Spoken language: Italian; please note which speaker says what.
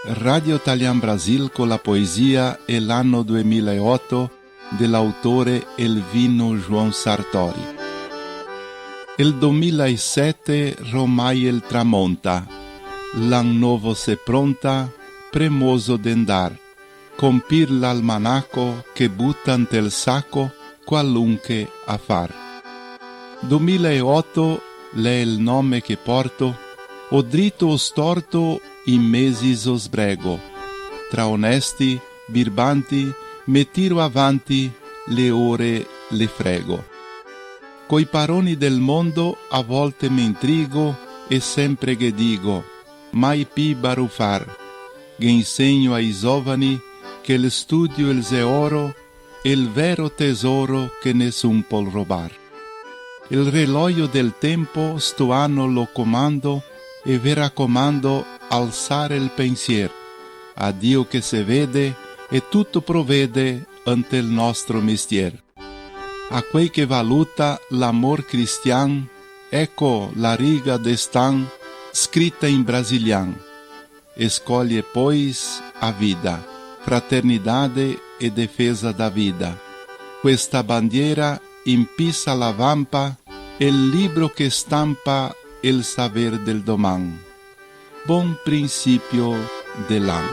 Speaker 1: Radio Italian Brasil con la poesia e l'anno 2008 dell'autore Elvino João Sartori. Il 2007 ormai il tramonta, l'anno nuovo se pronta, premoso d'andar, compir l'almanacco che butta ante il sacco qualunque affar. 2008 è il nome che porto, o dritto o storto in mesi sbrego, tra onesti, birbanti, me tiro avanti, le ore le frego. Coi paroni del mondo a volte mi intrigo e sempre che digo, mai pi barufar, che insegno ai giovani che il studio il zeoro è il vero tesoro che nessun può robar. Il relojio del tempo sto anno lo comando e vi raccomando alzare il pensier a Dio che se vede e tutto provvede ante il nostro mestier. A quei che valuta l'amor cristian, ecco la riga destan scritta in brasilian. Escolhe pois a vida, fraternidade e defesa da vida. Questa bandiera impisa la vampa, il libro che stampa il saber del doman. Buon principio dell'anno.